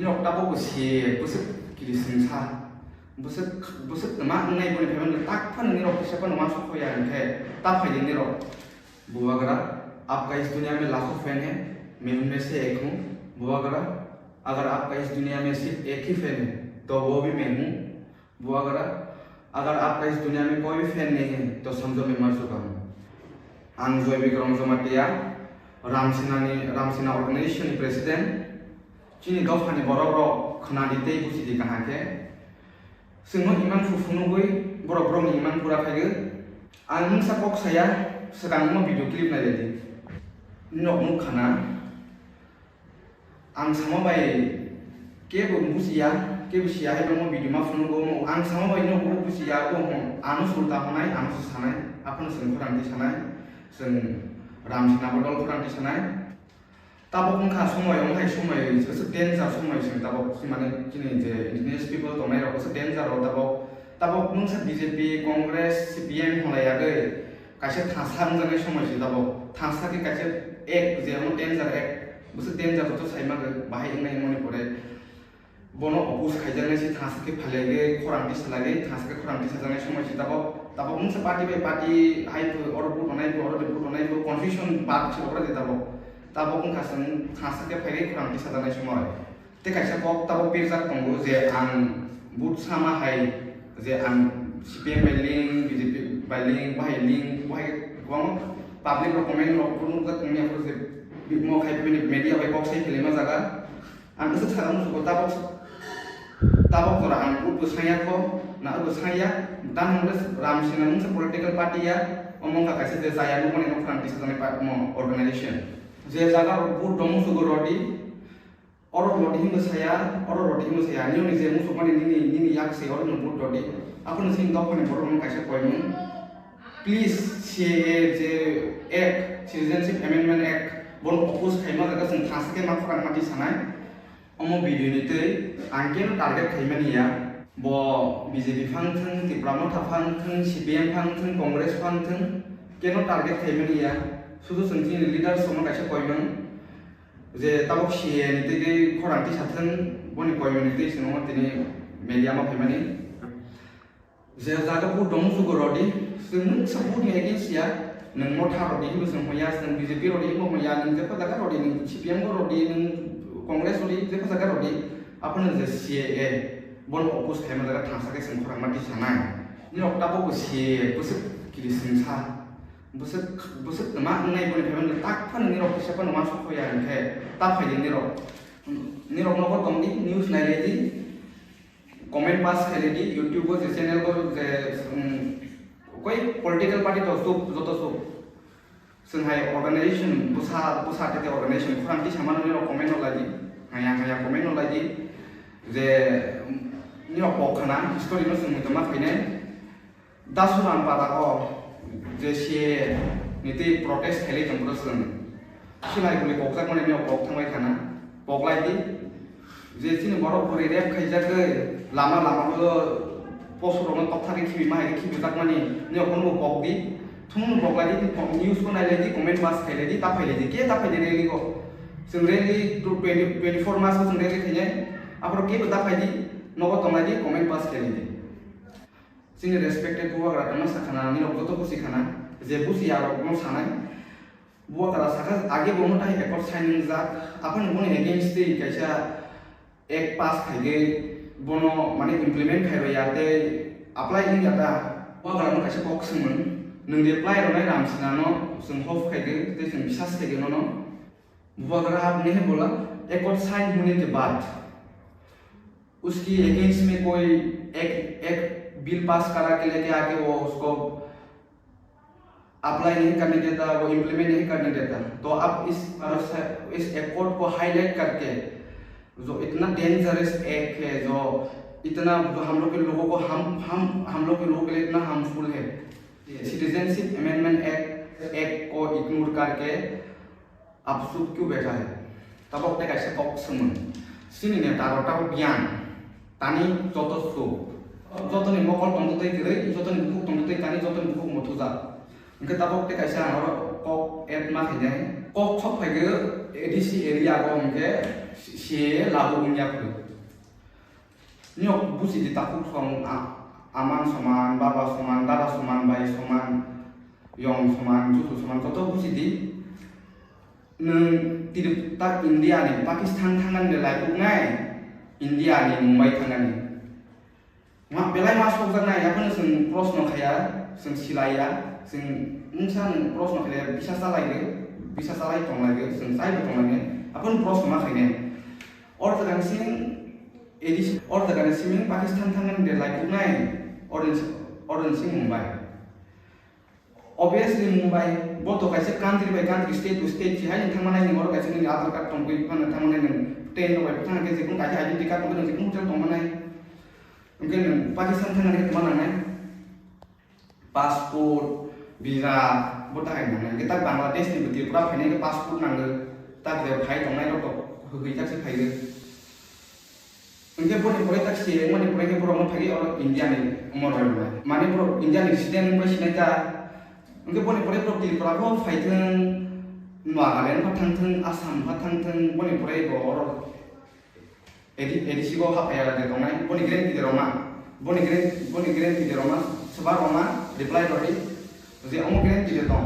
Nọc ta bốc xì bớt sức kỳ sinh xa bớt sức mà ngay bên phải mình tác phân ni nọc sẽ phân mà số khoya cái ta phải đi nọc बुआ करा आपका इस दुनिया में लाखों फैन है मैं उनमें से एक हूँ बुआ करा अगर आपका इस दुनिया में सिर्फ एक ही फैन है तो वो भी मैं हूँ बुआ करा अगर आपका इस दुनिया में कोई भी फैन नहीं है तो समझो मैं मर चुका हूँ आं जय विक्रम जमातिया रामसेना ऑर्गेनाइजेशन प्रेसिडेंट चीनी गावफानि बर'राव खोनादिते बुजिदि काहाके जोङो इमान फुफुनुगै बर'फोरनि इमान पुराखायो आं नोंसा बक्साया सिगाङाव भिडिअ क्लिप नायलायदि न'नु खाना आं सामाबाय केबो बुजिया हाय दङ भिडिअ मा फुनुगौ आं सामाबाय न'खौ बुजिया दङ आनो सुलता होनाय आंसो सानाय आफोनो जों फोरांथि सानाय जों रामसेना बदल फोरांथि सानाय ताबक उनखा समायावहाय समय एसे डेन्जार समय जों ताबक माने दिनै जे इंडिजिनियास पिपल दंनाय राव एसे डेन्जाराव ताबक नोंसा बीजेपी कांग्रेस सीपीएम हलायादै कासे थासा जानाय समय जों ताबक थासाखि कासे एक जे डेन्जार एक बुसे डेन्जार तो साइमागो बाहाय इंनाय मनि परे बनो अपुस खायजानाय से थासाखि फालेगे खरांथि सालागे थासाखि खरांथि साजानाय समय जों ताबक नोंसा पार्टी बाय पार्टी हायबो अरबु दनाय कन्फ्यूजन बात छलरा जे ताबक उनखासन थासाके फायगे खरांथि साजानाय समय ते कासे बक ताबक पेरजाक दंगो जे आं बुट सामा हाय जे आं CPM bye link BJP bye link बाहाय गोबां पाब्लिक कमेन्ट रखुनुगा तंनियाफोर जे बिमो खायफोरनि मीडिया बाय बक्स साइ फिल्मा जागा आं गोसो सारा मुसुखौ ताबक जरा आं बुट बसायाखौ ना बसाया दा नोंनो रामसेना मोनसे पलिटिकल पार्टीया अमंगा कासे जे जाया नुमाने खरांथि साजानाय अर्गानाइजेशन जे जागा बुट दं मुसुगो रडी और रडी हिमसाया निनि जे मुसुग माने निनि याकसे और बुट रडी आपन सिं गावफोरनि बर'नि कासे कयमोन please CA J act citizenship amendment act बन अपोज खायमा जागा जों थासके मा खरां माथि सानाय अमो भिडिअनितै आंकेन टारगेट खायमानिया ब बीजेपी फांथों तिप्रामो थाफांथों सीपीएम फांथों कांग्रेस फांथों केनो टारगेट खायमानिया सुदु संथि लीडर समन कासे कयमोन जे ताबक सीए नितै खरांथि साथों बनि कयमोनितै जों तिनि मीडिया मा फैमानि जे जागा बुट दं सुगो रडी जों सपोर्ट नि अगेंस्ट या नों मथा रडी हिबो जों होया जों बीजेपी रडी हिबो होया नों जे जागा रडी नों सीपीएम को रडी नों कांग्रेस रडी जे जागा रडी आपन जे सीए बन अपोज खायमा जागा थांसाके जों खरां माथि सानाय नि अक्टाबो सीए बुसे किलिसिंसा बुसे मा नै बनि फैमानि ताक फान नि रक सेपन मा सखया ओंखे ता फायदि नि रक नगर दंदि न्यूज नायलेदि कमेंट पास खायलेदि यूट्यूब को जे चैनल को जे कोई पॉलिटिकल पार्टी तो जतो जोंहाय अर्गानाइजेशन बुसा ते अर्गानाइजेशन खरांथि सामाननि कमेन्ट लादि हाया कमेन्ट लादि जे नि पखना स्टोरी न जों मा फैनाय दासुरान पादाको जे सीए नितै प्रोटेस्ट खायले जों सिलाय गुलि पकजाक माने नि पक थांबाय थाना पकलायदि जे तिनि बर'फोर रेप खायजाखै लामाबो पसरनो तथारि खिबि माहाय खिबि जाक माने नि अखनबो पकदि थुम पकलायदि न्यूज को नायलायदि कमेन्ट पास खायलायदि ताफायलायदि के ताफायदि रेली को जों रेली 24 मास जों रेली खायनाय आफोर के ताफायदि नगो तंलायदि कमेन्ट पास खायलायदि जोंनि रेसपेक्टेड बुवाग्रा तमा साखाना नि जतो बुसिखाना जे बुसिया रकम सानाय बुवाग्रा साखा आगे बमोताय एकर्ड साइनिंग जा आपन बनि अगेंस्ट दि कायसा एक पास खायगे बनो माने इमप्लिमेंट खायबायाते अप्लाई इन जाता बुवाग्रा न कायसा बक्समोन नों दे अप्लाई रनाय रामसेना न जों होफ खायगे जे जों बिसास खायगे न बुवाग्रा आपने बोला एकर्ड साइन होने के बाद उसकी अगेंस्ट में कोई एक बिल पास करा के लेके आके वो उसको अप्लाई नहीं करने देता वो इम्प्लीमेंट नहीं करने देता तो अब इस एक्ट को हाईलाइट करके जो इतना डेंजरस एक्ट है जो इतना जो हम लोग के लोगों को हम लोग के लोगों के लिए इतना हार्मफुल है सिटीजनशिप अमेंडमेंट एक्ट को इग्नोर करके अब चुप क्यों बैठा है तब अपने कैसे पक्षमन सिनी ने तारोटा को ज्ञान तानी जतो सुख जतोनि मकल तंगतै गरै जतोनि बुक तंगतै तानी जतोनि बुक मथुजा इनके ताबक ते कैसे आरो कक एड मा खैनाय कक सब फैगो edisi area ko mungke si labu unyak tu. Nyok busi di takuk song aman saman, baba saman, dada saman, bayi saman, yong saman, cucu saman, toto busi di. Neng tidak tak India ni Pakistan tangan belai pungai India ni Mumbai tangan ni. Mak belai masuk sana ya pun seng pros no kaya seng silaya seng insan pros no kaya bisa salah ke. Bisa salah tong lagi, selesai tong lagi. Apun pros makanya. Orang tegan sing edisi orang tegan sing Pakistan tangan dia lagi pungai orang sing Mumbai. Obviously Mumbai, both kaisa country by country, state to state, hai thang mana ni orang kaisa ni Aadhaar card tong kui pan thang mana ni ten no by thang kaisa pun kaisa identity card tong ni pun tong mana. Mungkin Pakistan tangan ni kemana ni? Passport, visa, botak hai mana. Kita Bangladesh ni betul pura phane ke passport nang tak dia phai tong nai rok hui tak se phai de. Mungkin pun boleh tak sih, mana boleh ke pura phai orang India ni umur berapa? Mana pura India ni resident pun sih neta. Mungkin boleh pura di pura ko phai teng Nagaland patang teng Assam patang teng boleh ko orang edisi ko apa ya de tong nai boleh grand di Roma. Boleh grand di Roma sebar Roma reply tadi. Jadi orang kena tidak tahu.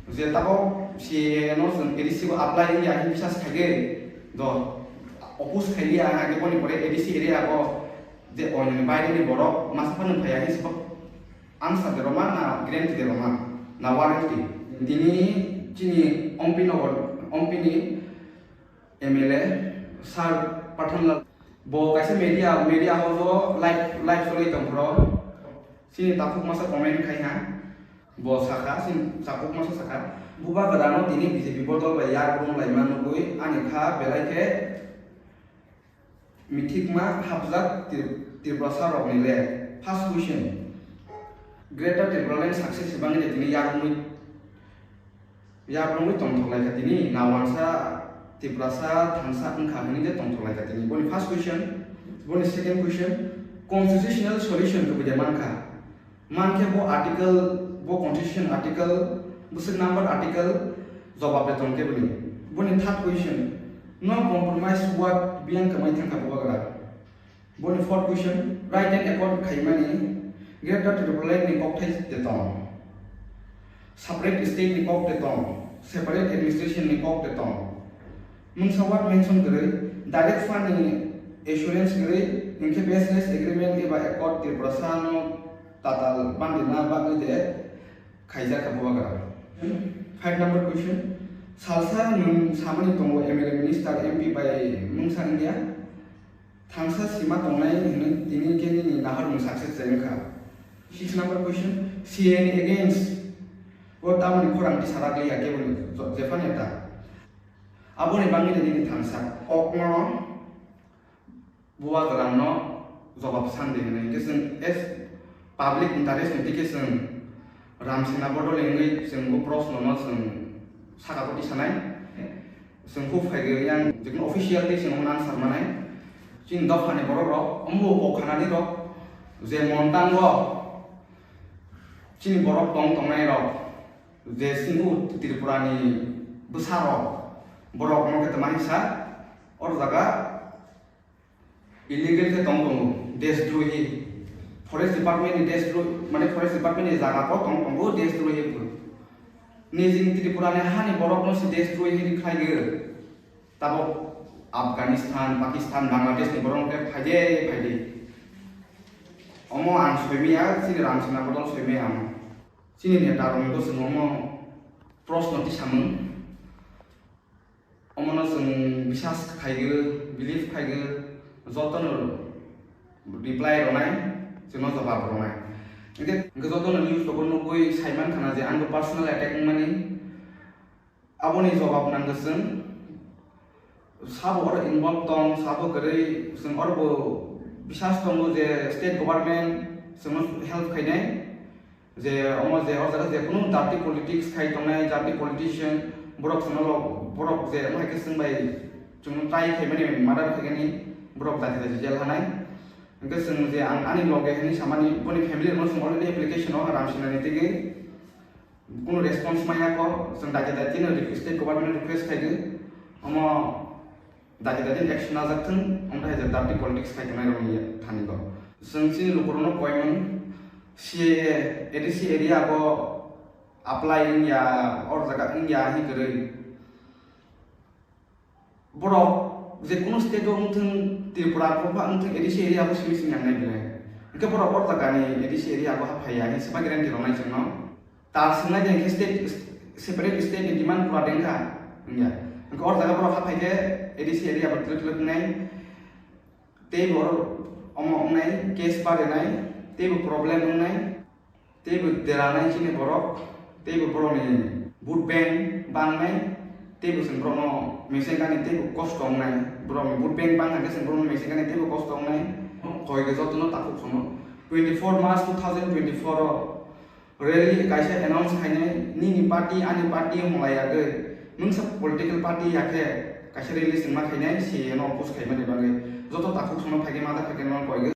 Jadi tahu si nosen edisi ko apply ini akan bisa sekali. Do opus sekali akan kita boleh edisi area ko. Jadi orang yang bayar ini borok masa pun bayar ini sebab angsa di Roma na grand di Roma na warranty. Ini cini ompini MLA sar pathan bo kaisa media ho live story tongro. Sini takut masa komen kayaknya. Bos saka sin sapuk masa saka buba berano ini BJP botol bayar burung laiman nugui anikha belai ke mitikma hafzat tirbrasa rok nile. First question, Greater Timberland success bang ini tini yarumui tongtok lai katini nawansa tirbrasa thangsa engkha ini je tongtok lai katini. Boni first question, boni second question, constitutional solution to bijamanka. Manke bo article वो constitution article बुसक number article जवाब देता हूँ केवल बोले third question no compromise what बियांग कमाई थंका बुआ बोले fourth question right and accord खाइमानी greater Timberland नि कॉक थे देता हूँ separate state नि कॉक देता हूँ separate administration नि कॉक देता हूँ मुंसवार mention करे direct fund नि assurance करे इनके baseless agreement के बाद accord के प्रसानो ताताल बांधना बांधने दे खाइजा kabuaga. 5 number question. Salsa nung samani tongo MLA minister MP by mungsa India. Thangsa sima tongnai ini kini ni nahar mung success jengka. 6 number question. CN against. Wo tamani kurang disarak li ake boni Japan eta. Abo ni bangi ni thangsa. Okno buat gerano jawab sande ni. Kesen public interest implication. Ramsina bodo lengai senggu pros nono seng sakapoti sanai sengku fagir yang jekno official di seng menang sarmanai cin dok hane bodo ro ombo bokhanani ro je montang ro cin borok tong nai ro je singgu Tripurani besar ro borok mo ketemani sa or jaga illegal ke tong destroy Forest Department ni destroy, mana Forest Department ni jaga ko tong destroy ye pun. Ni jing Tripura ne hani borok no si destroy ye dikhai ge. Tabo Afghanistan, Pakistan, Bangladesh ni borok ke phaje. Omo ang swemi ya sini ram sina bodol swemi am. Sini ni tarong ko sengomo pros noti samung. Omo no seng bisas khai ge, belief khai ge, joton reply ronai. Cuma jawab romai. Oke, kezoto na news tokon nukui Simon kana je ando personal attack mani. Abo ni jawab nang gesen. Sabo or involved tong sabo kare seng or bo bisas tong je state government seng help khainai. Je omo je or jara je kono jati politics khai tongnai jati politician borok senolo borok je mai keseng bai chung tai khai mani madar khagani borok jati jel hanai. Engkau sengje ani loge ini sama ni poni family mo semua ni application oh aram sina ni tege kuno response maya ko seng daje daje na request government request khai omo dati action ajaktun oमफ्राय जे दार्टी पलिटिक्स खायखनाय रंनि थानिगो जों सिनि लुकुरनो कयमन CAA ADC area को अप्लाई या और जगह इंडिया ही करे बरो जे कोनो स्टेट दो उनथं त्रिपुरा को फा उनथं ADC एरिया को सिमिसिं यांनाय बिलाय इनके बरो और जगह नि ADC एरिया को हाफाया नि सेबा ग्यारेंटी रंनाय जोंनो तार सोंनाय दें स्टेट सेपरेट स्टेट नि डिमांड पुरा देंखा इंडिया इनके और जगह बरो हाफायके ADC एरिया बत्लुक नाय ते बरो अमो नाय केस बारेनाय तेबो प्रॉब्लम नाय तेबो देरानाय चिनि बरो तेबो बरोनि बुट बैंक बांनाय तेबो जों ब्रनो मेसेंगानि तेबो कष्ट नाय ब्रनो बुट बैंक बांनाय जों ब्रनो मेसेंगानि तेबो कष्ट नाय कय गजतनो ताकु सनो 24 मार्च 2024 रैली कायसे अनाउंस खायनाय नि पार्टी आनि पार्टी हमलायागै नों सब पॉलिटिकल पार्टी याखे कायसे रैली सिंमा खायनाय CAA नो अपोज खायमानि बागै जतो ताकु सनो फागे मादा फागे नो कयगै